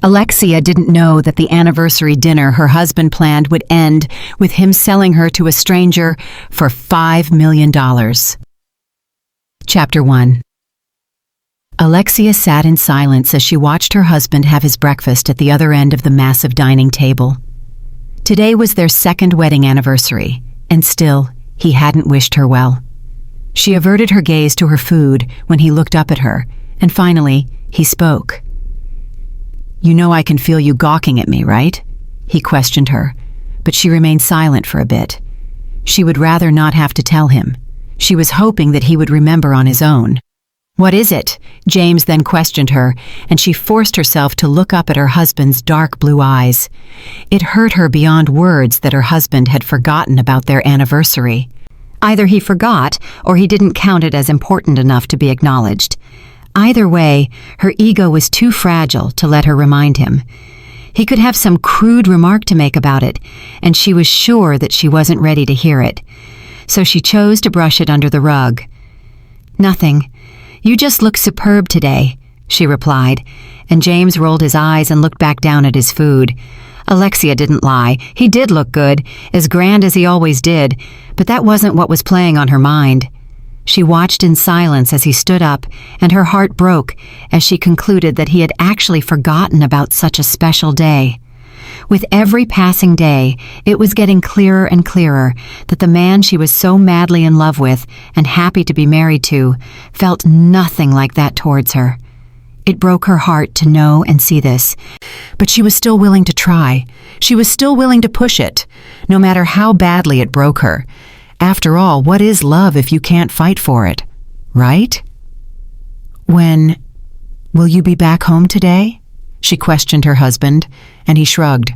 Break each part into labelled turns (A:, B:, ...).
A: Alexia didn't know that the anniversary dinner her husband planned would end with him selling her to a stranger for $5 million. Chapter 1. Alexia sat in silence as she watched her husband have his breakfast at the other end of the massive dining table. Today was their second wedding anniversary, and still, he hadn't wished her well. She averted her gaze to her food when he looked up at her, and finally, he spoke. "You know I can feel you gawking at me, right?" He questioned her, but she remained silent for a bit. She would rather not have to tell him. She was hoping that he would remember on his own. "What is it?" James then questioned her, and she forced herself to look up at her husband's dark blue eyes. It hurt her beyond words that her husband had forgotten about their anniversary. Either he forgot, or he didn't count it as important enough to be acknowledged. Either way, her ego was too fragile to let her remind him. He could have some crude remark to make about it, and she was sure that she wasn't ready to hear it. So she chose to brush it under the rug. "Nothing. You just look superb today," she replied, and James rolled his eyes and looked back down at his food. Alexia didn't lie. He did look good, as grand as he always did, but that wasn't what was playing on her mind. She watched in silence as he stood up, and her heart broke as she concluded that he had actually forgotten about such a special day. With every passing day, it was getting clearer and clearer that the man she was so madly in love with and happy to be married to felt nothing like that towards her. It broke her heart to know and see this, but she was still willing to try. She was still willing to push it, no matter how badly it broke her. After all, what is love if you can't fight for it, right? "When will you be back home today?" she questioned her husband, and he shrugged.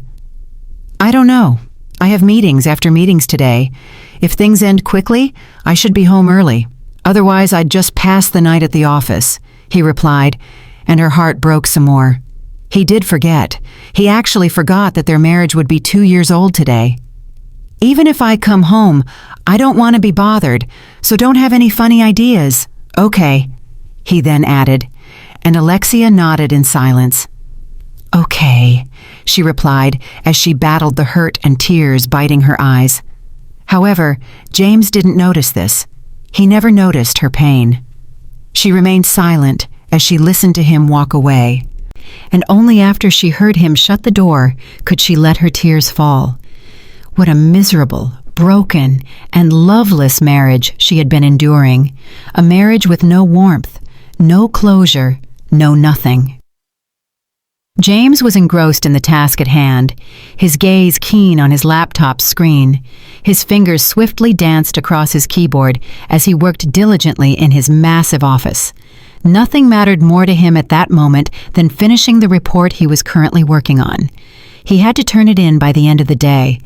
A: "I don't know. I have meetings after meetings today. If things end quickly, I should be home early. Otherwise, I'd just pass the night at the office," he replied, and her heart broke some more. He did forget. He actually forgot that their marriage would be 2 years old today. "Even if I come home, I don't want to be bothered, so don't have any funny ideas." "Okay," he then added, and Alexia nodded in silence. "Okay," she replied as she battled the hurt and tears biting her eyes. However, James didn't notice this. He never noticed her pain. She remained silent as she listened to him walk away, and only after she heard him shut the door could she let her tears fall. What a miserable, broken, and loveless marriage she had been enduring. A marriage with no warmth, no closure, no nothing. James was engrossed in the task at hand, his gaze keen on his laptop's screen. His fingers swiftly danced across his keyboard as he worked diligently in his massive office. Nothing mattered more to him at that moment than finishing the report he was currently working on. He had to turn it in by the end of the day.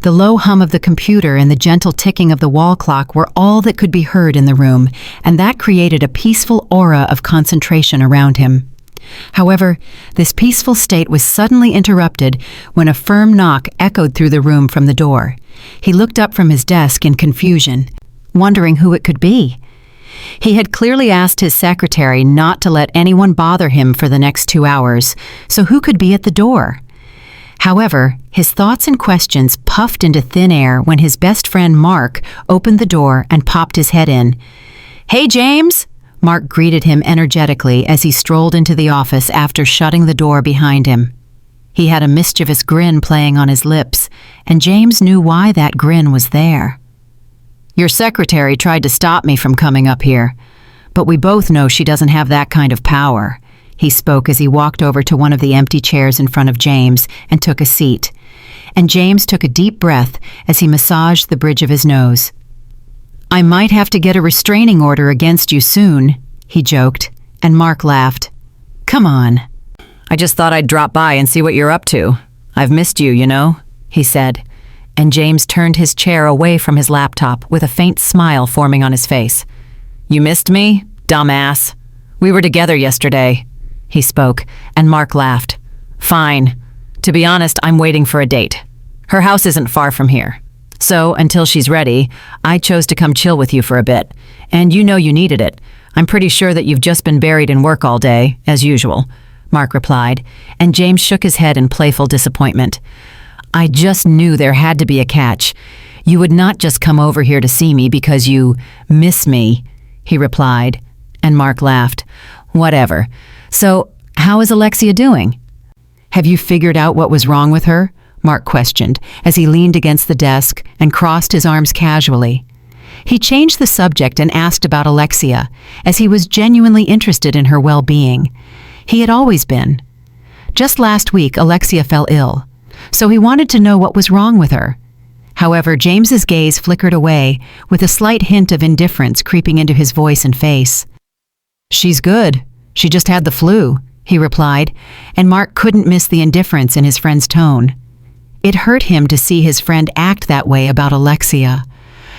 A: The low hum of the computer and the gentle ticking of the wall clock were all that could be heard in the room, and that created a peaceful aura of concentration around him. However, this peaceful state was suddenly interrupted when a firm knock echoed through the room from the door. He looked up from his desk in confusion, wondering who it could be. He had clearly asked his secretary not to let anyone bother him for the next 2 hours, so who could be at the door? However, his thoughts and questions puffed into thin air when his best friend Mark opened the door and popped his head in. "Hey, James!" Mark greeted him energetically as he strolled into the office after shutting the door behind him. He had a mischievous grin playing on his lips, and James knew why that grin was there. "Your secretary tried to stop me from coming up here, but we both know she doesn't have that kind of power," he spoke as he walked over to one of the empty chairs in front of James and took a seat. And James took a deep breath as he massaged the bridge of his nose. "I might have to get a restraining order against you soon," he joked, and Mark laughed. "Come on. I just thought I'd drop by and see what you're up to. I've missed you, you know," he said, and James turned his chair away from his laptop with a faint smile forming on his face. "You missed me, dumbass? We were together yesterday," he spoke, and Mark laughed. "Fine. To be honest, I'm waiting for a date. Her house isn't far from here. So, until she's ready, I chose to come chill with you for a bit. And you know you needed it. I'm pretty sure that you've just been buried in work all day, as usual. Mark replied, and James shook his head in playful disappointment. I just knew there had to be a catch. You would not just come over here to see me because you miss me, he replied, and Mark laughed. Whatever. So, how is Alexia doing? Have you figured out what was wrong with her? Mark questioned as he leaned against the desk and crossed his arms casually. He changed the subject and asked about Alexia, as he was genuinely interested in her well-being. He had always been. Just last week, Alexia fell ill, so he wanted to know what was wrong with her. However, James's gaze flickered away, with a slight hint of indifference creeping into his voice and face. She's good. She just had the flu, he replied, and Mark couldn't miss the indifference in his friend's tone. It hurt him to see his friend act that way about Alexia.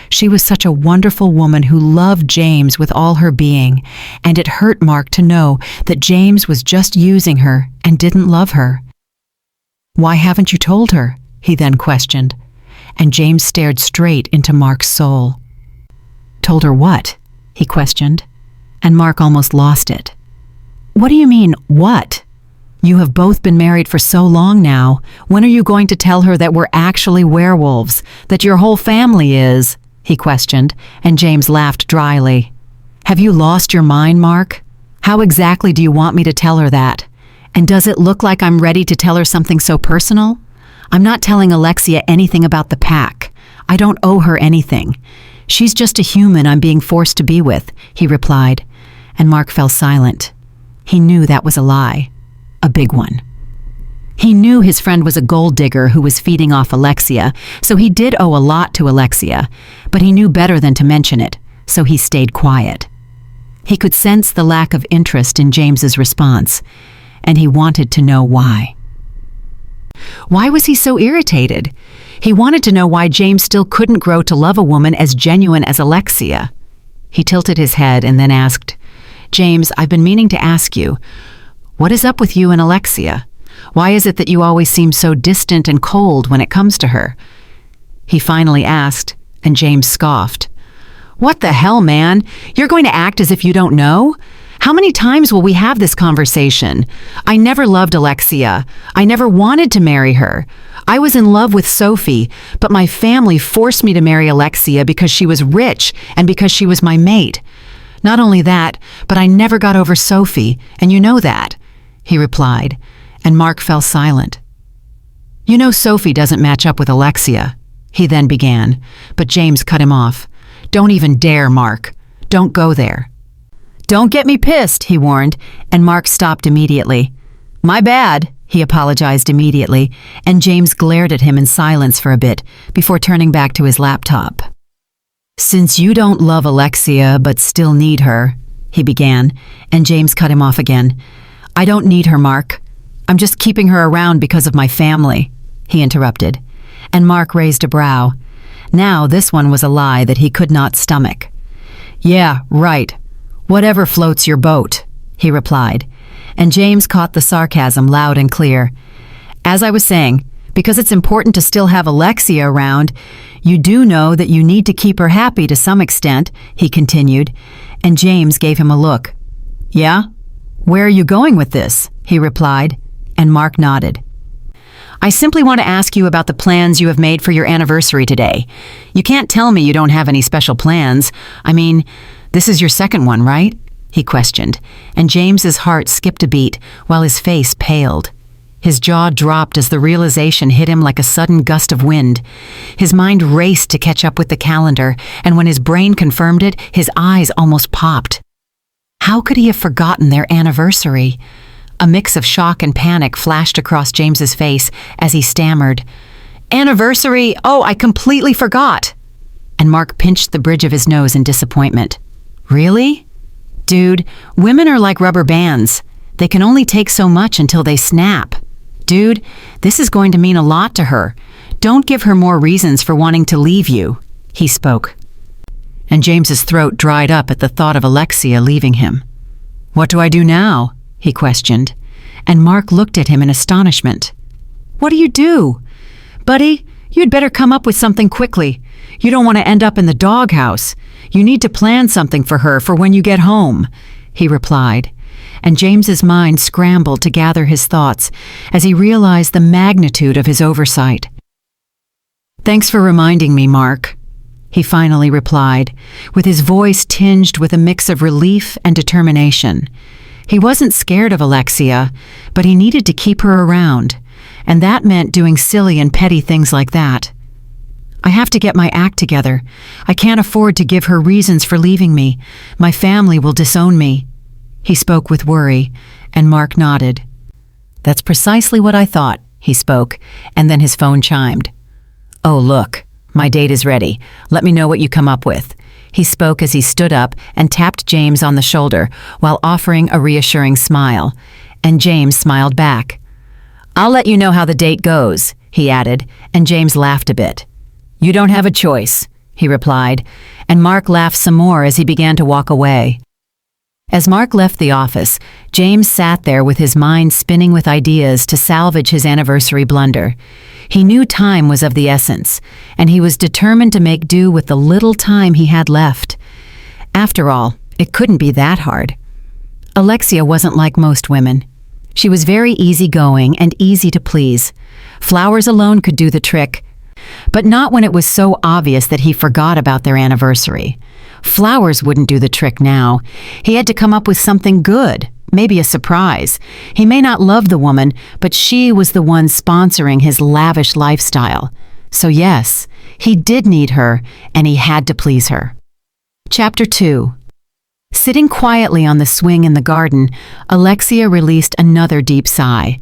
A: She was such a wonderful woman who loved James with all her being, and it hurt Mark to know that James was just using her and didn't love her. Why haven't you told her? He then questioned, and James stared straight into Mark's soul. Told her what? He questioned, and Mark almost lost it. What do you mean, what? You have both been married for so long now. When are you going to tell her that we're actually werewolves, that your whole family is? He questioned, and James laughed dryly. Have you lost your mind, Mark? How exactly do you want me to tell her that? And does it look like I'm ready to tell her something so personal? I'm not telling Alexia anything about the pack. I don't owe her anything. She's just a human I'm being forced to be with, he replied, and Mark fell silent. He knew that was a lie. A big one. He knew his friend was a gold digger who was feeding off Alexia, so he did owe a lot to Alexia, but he knew better than to mention it, so he stayed quiet. He could sense the lack of interest in James's response, and he wanted to know why. Why was he so irritated? He wanted to know why James still couldn't grow to love a woman as genuine as Alexia. He tilted his head and then asked, James, I've been meaning to ask you, what is up with you and Alexia? Why is it that you always seem so distant and cold when it comes to her? He finally asked, and James scoffed. What the hell, man? You're going to act as if you don't know? How many times will we have this conversation? I never loved Alexia. I never wanted to marry her. I was in love with Sophie, but my family forced me to marry Alexia because she was rich and because she was my mate. Not only that, but I never got over Sophie, and you know that, he replied, and Mark fell silent. You know Sophie doesn't match up with Alexia, he then began, but James cut him off. Don't even dare, Mark. Don't go there. Don't get me pissed, he warned, and Mark stopped immediately. My bad, he apologized immediately, and James glared at him in silence for a bit before turning back to his laptop. Since you don't love Alexia but still need her, he began, and James cut him off again. I don't need her, Mark. I'm just keeping her around because of my family, he interrupted, and Mark raised a brow. Now this one was a lie that he could not stomach. Yeah, right. Whatever floats your boat, he replied, and James caught the sarcasm loud and clear. As I was saying, because it's important to still have Alexia around, you do know that you need to keep her happy to some extent, he continued, and James gave him a look. Yeah? Where are you going with this? He replied, and Mark nodded. I simply want to ask you about the plans you have made for your anniversary today. You can't tell me you don't have any special plans. I mean, this is your second one, right? He questioned, and James's heart skipped a beat while his face paled. His jaw dropped as the realization hit him like a sudden gust of wind. His mind raced to catch up with the calendar, and when his brain confirmed it, his eyes almost popped. How could he have forgotten their anniversary? A mix of shock and panic flashed across James's face as he stammered, Anniversary? Oh, I completely forgot. And Mark pinched the bridge of his nose in disappointment. Really? Dude, women are like rubber bands. They can only take so much until they snap. Dude, this is going to mean a lot to her. Don't give her more reasons for wanting to leave you, he spoke. And James's throat dried up at the thought of Alexia leaving him. What do I do now? He questioned, and Mark looked at him in astonishment. What do you do? Buddy, you'd better come up with something quickly. You don't want to end up in the doghouse. You need to plan something for her for when you get home, he replied, and James's mind scrambled to gather his thoughts as he realized the magnitude of his oversight. "Thanks for reminding me, Mark," he finally replied, with his voice tinged with a mix of relief and determination. He wasn't scared of Alexia, but he needed to keep her around, and that meant doing silly and petty things like that. "I have to get my act together. I can't afford to give her reasons for leaving me. My family will disown me." He spoke with worry, and Mark nodded. "That's precisely what I thought," he spoke, and then his phone chimed. "Oh, look, my date is ready. Let me know what you come up with," he spoke as he stood up and tapped James on the shoulder while offering a reassuring smile, and James smiled back. "I'll let you know how the date goes," he added, and James laughed a bit. "You don't have a choice," he replied, and Mark laughed some more as he began to walk away. As Mark left the office, James sat there with his mind spinning with ideas to salvage his anniversary blunder. He knew time was of the essence, and he was determined to make do with the little time he had left. After all, it couldn't be that hard. Alexia wasn't like most women. She was very easygoing and easy to please. Flowers alone could do the trick, but not when it was so obvious that he forgot about their anniversary. Flowers wouldn't do the trick now. He had to come up with something good, maybe a surprise. He may not love the woman, but she was the one sponsoring his lavish lifestyle. So yes, he did need her, and he had to please her. Chapter 2. Sitting quietly on the swing in the garden, Alexia released another deep sigh.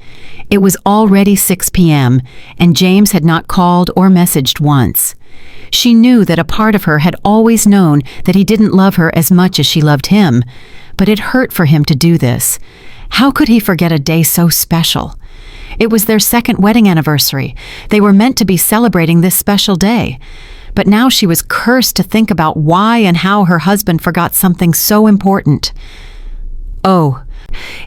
A: It was already 6 p.m., and James had not called or messaged once. She knew that a part of her had always known that he didn't love her as much as she loved him, but it hurt for him to do this. How could he forget a day so special? It was their second wedding anniversary. They were meant to be celebrating this special day. But now she was cursed to think about why and how her husband forgot something so important. Oh,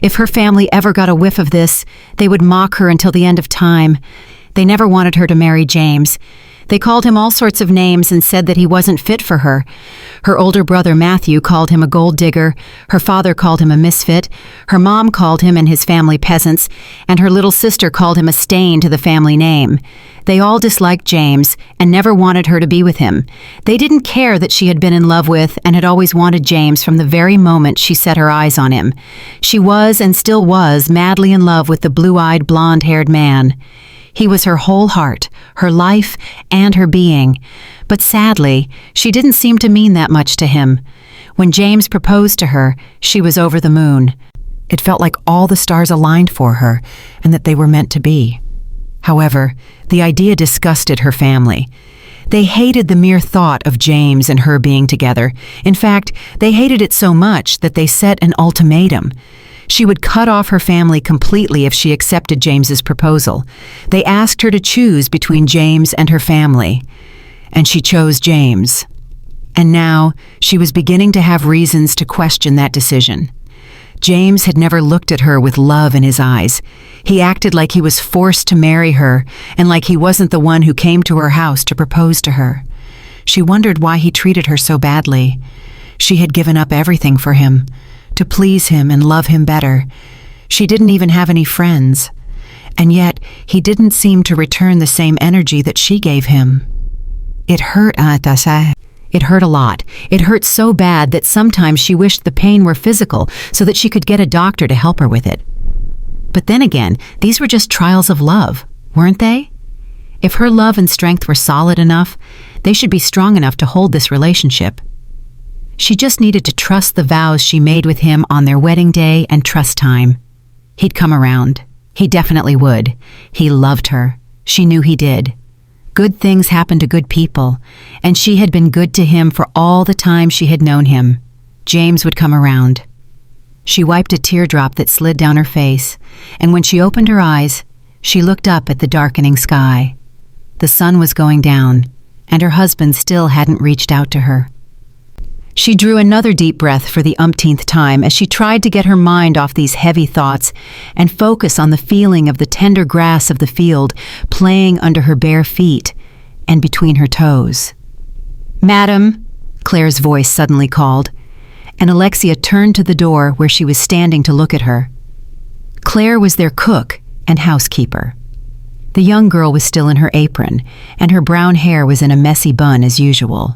A: if her family ever got a whiff of this, they would mock her until the end of time. They never wanted her to marry James. They called him all sorts of names and said that he wasn't fit for her. Her older brother Matthew called him a gold digger, her father called him a misfit, her mom called him and his family peasants, and her little sister called him a stain to the family name. They all disliked James and never wanted her to be with him. They didn't care that she had been in love with and had always wanted James from the very moment she set her eyes on him. She was and still was madly in love with the blue-eyed, blonde-haired man. He was her whole heart, her life, and her being. But sadly, she didn't seem to mean that much to him. When James proposed to her, she was over the moon. It felt like all the stars aligned for her, and that they were meant to be. However, the idea disgusted her family. They hated the mere thought of James and her being together. In fact, they hated it so much that they set an ultimatum. She would cut off her family completely if she accepted James's proposal. They asked her to choose between James and her family, and she chose James. And now she was beginning to have reasons to question that decision. James had never looked at her with love in his eyes. He acted like he was forced to marry her, and like he wasn't the one who came to her house to propose to her. She wondered why he treated her so badly. She had given up everything for him, to please him and love him better. She didn't even have any friends. And yet, he didn't seem to return the same energy that she gave him. It hurt, It hurt a lot. It hurt so bad that sometimes she wished the pain were physical so that she could get a doctor to help her with it. But then again, these were just trials of love, weren't they? If her love and strength were solid enough, they should be strong enough to hold this relationship. She just needed to trust the vows she made with him on their wedding day and trust time. He'd come around. He definitely would. He loved her. She knew he did. Good things happen to good people, and she had been good to him for all the time she had known him. James would come around. She wiped a teardrop that slid down her face, and when she opened her eyes, she looked up at the darkening sky. The sun was going down, and her husband still hadn't reached out to her. She drew another deep breath for the umpteenth time as she tried to get her mind off these heavy thoughts and focus on the feeling of the tender grass of the field playing under her bare feet and between her toes. "Madam," Claire's voice suddenly called, and Alexia turned to the door where she was standing to look at her. Claire was their cook and housekeeper. The young girl was still in her apron, and her brown hair was in a messy bun as usual.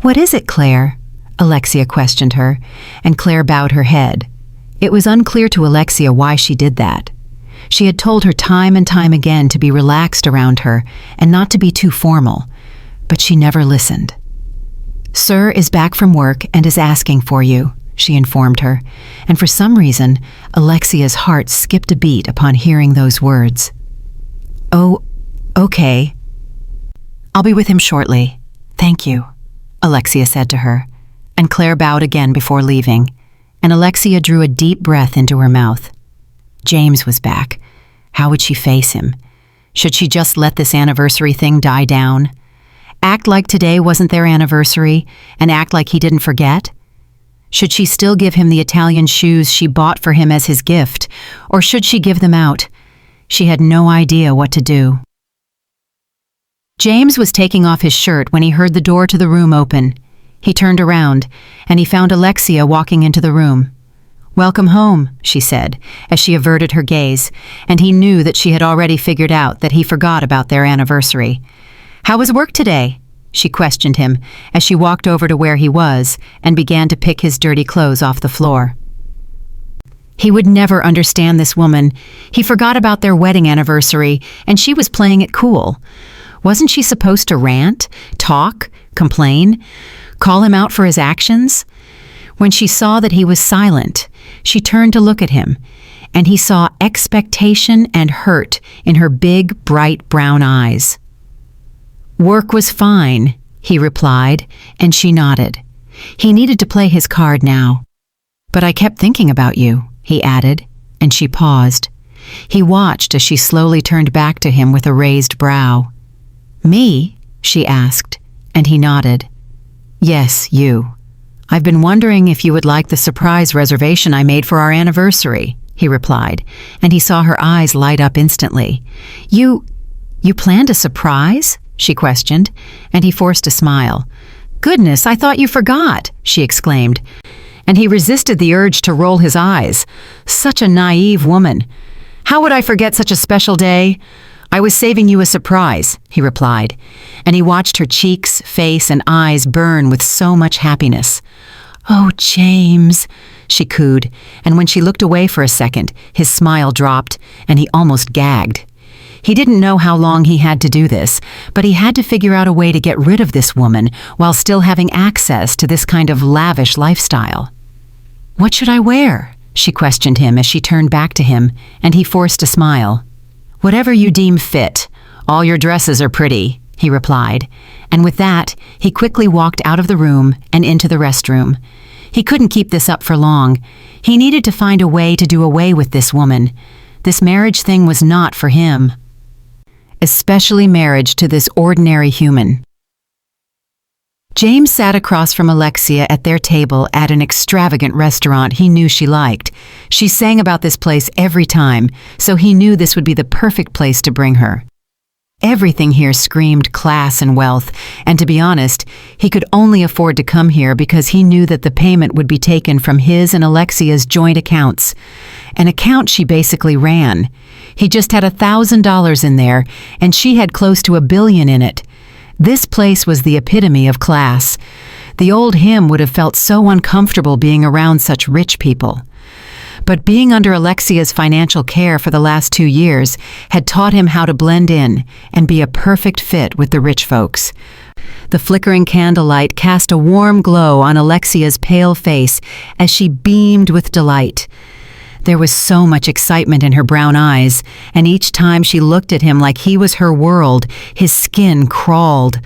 A: "What is it, Claire?" Alexia questioned her, and Claire bowed her head. It was unclear to Alexia why she did that. She had told her time and time again to be relaxed around her and not to be too formal, but she never listened. "Sir is back from work and is asking for you," she informed her, and for some reason, Alexia's heart skipped a beat upon hearing those words. "Oh, okay. I'll be with him shortly. Thank you," Alexia said to her, and Claire bowed again before leaving, and Alexia drew a deep breath into her mouth. James was back. How would she face him? Should she just let this anniversary thing die down? Act like today wasn't their anniversary and act like he didn't forget? Should she still give him the Italian shoes she bought for him as his gift, or should she give them out? She had no idea what to do. James was taking off his shirt when he heard the door to the room open. He turned around, and he found Alexia walking into the room. "Welcome home," she said, as she averted her gaze, and he knew that she had already figured out that he forgot about their anniversary. "How was work today?" she questioned him as she walked over to where he was and began to pick his dirty clothes off the floor. He would never understand this woman. He forgot about their wedding anniversary, and she was playing it cool. Wasn't she supposed to rant, talk, complain, call him out for his actions? When she saw that he was silent, she turned to look at him, and he saw expectation and hurt in her big, bright brown eyes. "Work was fine," he replied, and she nodded. He needed to play his card now. "But I kept thinking about you," he added, and she paused. He watched as she slowly turned back to him with a raised brow. "Me?" she asked, and he nodded. "Yes, you. I've been wondering if you would like the surprise reservation I made for our anniversary," he replied, and he saw her eyes light up instantly. You planned a surprise?" she questioned, and he forced a smile. "Goodness, I thought you forgot," she exclaimed, and he resisted the urge to roll his eyes. Such a naive woman. "How would I forget such a special day? I was saving you a surprise," he replied, and he watched her cheeks, face, and eyes burn with so much happiness. "Oh, James," she cooed, and when she looked away for a second, his smile dropped, and he almost gagged. He didn't know how long he had to do this, but he had to figure out a way to get rid of this woman while still having access to this kind of lavish lifestyle. "What should I wear?" she questioned him as she turned back to him, and he forced a smile. "Whatever you deem fit. All your dresses are pretty," he replied, and with that, he quickly walked out of the room and into the restroom. He couldn't keep this up for long. He needed to find a way to do away with this woman. This marriage thing was not for him. Especially marriage to this ordinary human. James sat across from Alexia at their table at an extravagant restaurant he knew she liked. She sang about this place every time, so he knew this would be the perfect place to bring her. Everything here screamed class and wealth, and to be honest, he could only afford to come here because he knew that the payment would be taken from his and Alexia's joint accounts. An account she basically ran. He just had $1,000 in there, and she had close to $1 billion in it. This place was the epitome of class. The old him would have felt so uncomfortable being around such rich people. But being under Alexia's financial care for the last 2 years had taught him how to blend in and be a perfect fit with the rich folks. The flickering candlelight cast a warm glow on Alexia's pale face as she beamed with delight. There was so much excitement in her brown eyes, and each time she looked at him like he was her world, his skin crawled.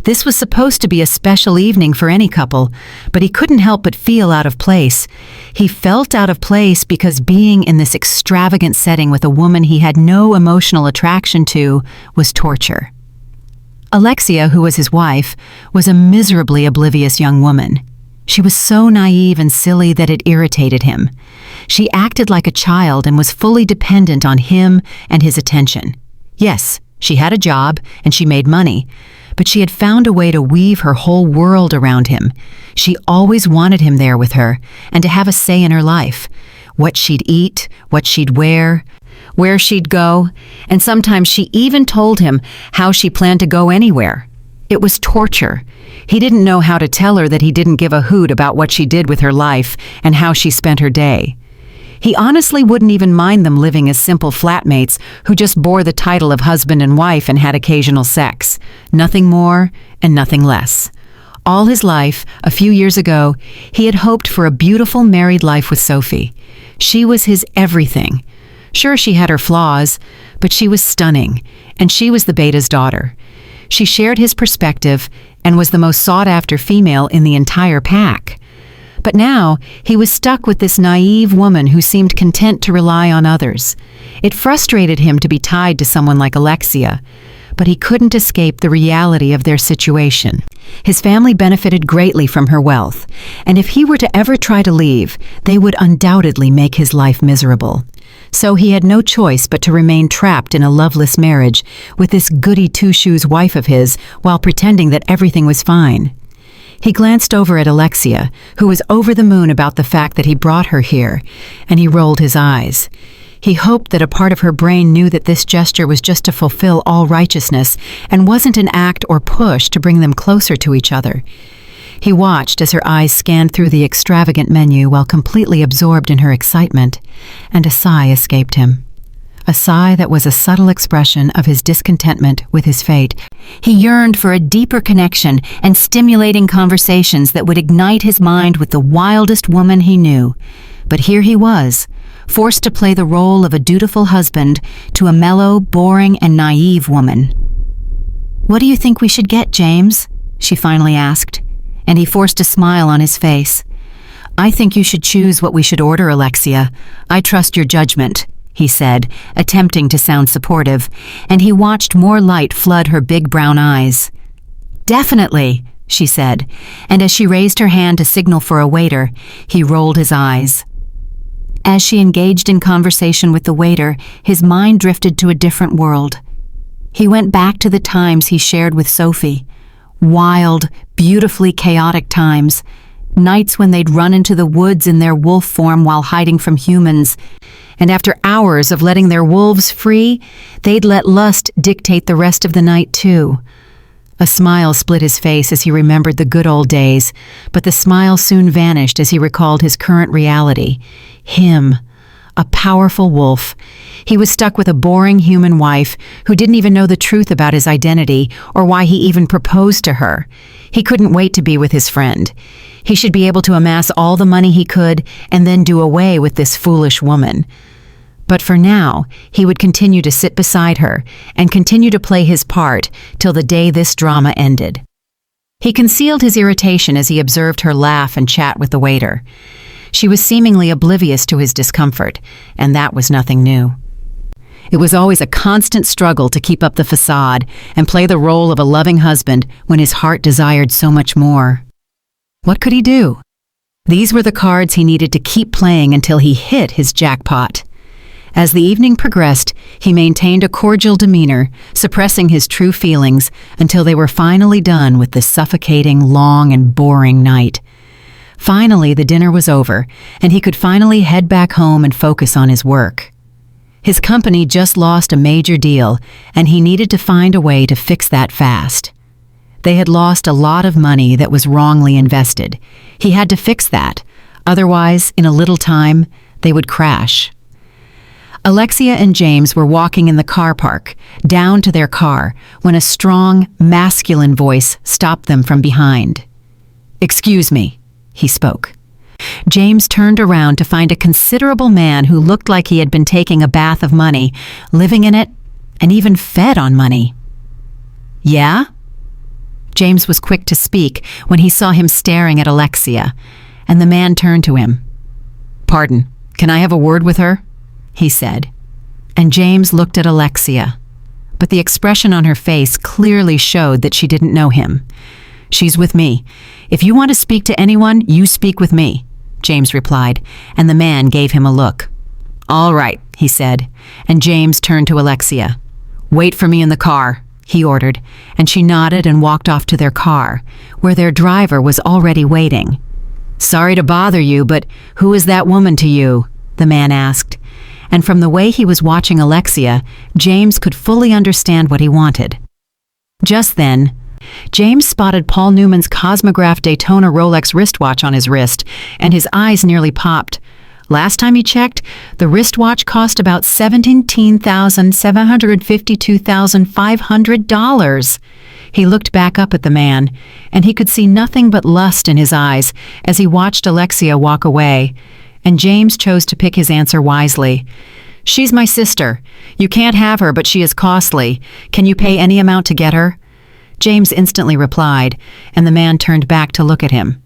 A: This was supposed to be a special evening for any couple, but he couldn't help but feel out of place. He felt out of place because being in this extravagant setting with a woman he had no emotional attraction to was torture. Alexia, who was his wife, was a miserably oblivious young woman. She was so naive and silly that it irritated him. She acted like a child and was fully dependent on him and his attention. Yes, she had a job and she made money, but she had found a way to weave her whole world around him. She always wanted him there with her, and to have a say in her life. What she'd eat, what she'd wear, where she'd go, and sometimes she even told him how she planned to go anywhere. It was torture. He didn't know how to tell her that he didn't give a hoot about what she did with her life and how she spent her day. He honestly wouldn't even mind them living as simple flatmates who just bore the title of husband and wife and had occasional sex. Nothing more and nothing less. All his life, a few years ago, he had hoped for a beautiful married life with Sophie. She was his everything. Sure, she had her flaws, but she was stunning, and she was the beta's daughter. She shared his perspective and was the most sought-after female in the entire pack. But now, he was stuck with this naive woman who seemed content to rely on others. It frustrated him to be tied to someone like Alexia, but he couldn't escape the reality of their situation. His family benefited greatly from her wealth, and if he were to ever try to leave, they would undoubtedly make his life miserable. So he had no choice but to remain trapped in a loveless marriage with this goody-two-shoes wife of his while pretending that everything was fine. He glanced over at Alexia, who was over the moon about the fact that he brought her here, and he rolled his eyes. He hoped that a part of her brain knew that this gesture was just to fulfill all righteousness and wasn't an act or push to bring them closer to each other. He watched as her eyes scanned through the extravagant menu while completely absorbed in her excitement, and a sigh escaped him. A sigh that was a subtle expression of his discontentment with his fate. He yearned for a deeper connection and stimulating conversations that would ignite his mind with the wildest woman he knew. But here he was, forced to play the role of a dutiful husband to a mellow, boring, and naive woman. "What do you think we should get, James?" she finally asked, and he forced a smile on his face. "I think you should choose what we should order, Alexia. I trust your judgment," he said, attempting to sound supportive, and he watched more light flood her big brown eyes. "Definitely," she said, and as she raised her hand to signal for a waiter, he rolled his eyes. As she engaged in conversation with the waiter, his mind drifted to a different world. He went back to the times he shared with Sophie. Wild, beautifully chaotic times. Nights when they'd run into the woods in their wolf form while hiding from humans. And after hours of letting their wolves free, they'd let lust dictate the rest of the night too. A smile split his face as he remembered the good old days, but the smile soon vanished as he recalled his current reality. Him, a powerful wolf. He was stuck with a boring human wife who didn't even know the truth about his identity or why he even proposed to her. He couldn't wait to be with his friend. He should be able to amass all the money he could and then do away with this foolish woman. But for now, he would continue to sit beside her and continue to play his part till the day this drama ended. He concealed his irritation as he observed her laugh and chat with the waiter. She was seemingly oblivious to his discomfort, and that was nothing new. It was always a constant struggle to keep up the facade and play the role of a loving husband when his heart desired so much more. What could he do? These were the cards he needed to keep playing until he hit his jackpot. As the evening progressed, he maintained a cordial demeanor, suppressing his true feelings until they were finally done with the suffocating, long, and boring night. Finally, the dinner was over, and he could finally head back home and focus on his work. His company just lost a major deal, and he needed to find a way to fix that fast. They had lost a lot of money that was wrongly invested. He had to fix that. Otherwise, in a little time, they would crash. Alexia and James were walking in the car park, down to their car, when a strong, masculine voice stopped them from behind. "Excuse me," he spoke. James turned around to find a considerable man who looked like he had been taking a bath of money, living in it, and even fed on money. "Yeah?" James was quick to speak when he saw him staring at Alexia, and the man turned to him. "Pardon, can I have a word with her?" he said. And James looked at Alexia, but the expression on her face clearly showed that she didn't know him. "She's with me. If you want to speak to anyone, you speak with me," James replied, and the man gave him a look. "All right," he said, and James turned to Alexia. "Wait for me in the car. he ordered, and she nodded and walked off to their car, where their driver was already waiting. "Sorry to bother you, but who is that woman to you?" the man asked. And from the way he was watching Alexia, James could fully understand what he wanted. Just then, James spotted Paul Newman's Cosmograph Daytona Rolex wristwatch on his wrist, and his eyes nearly popped. Last time he checked, the wristwatch cost about $17,752,500. He looked back up at the man, and he could see nothing but lust in his eyes as he watched Alexia walk away. And James chose to pick his answer wisely. "She's my sister. You can't have her, but she is costly. Can you pay any amount to get her?" James instantly replied, and the man turned back to look at him.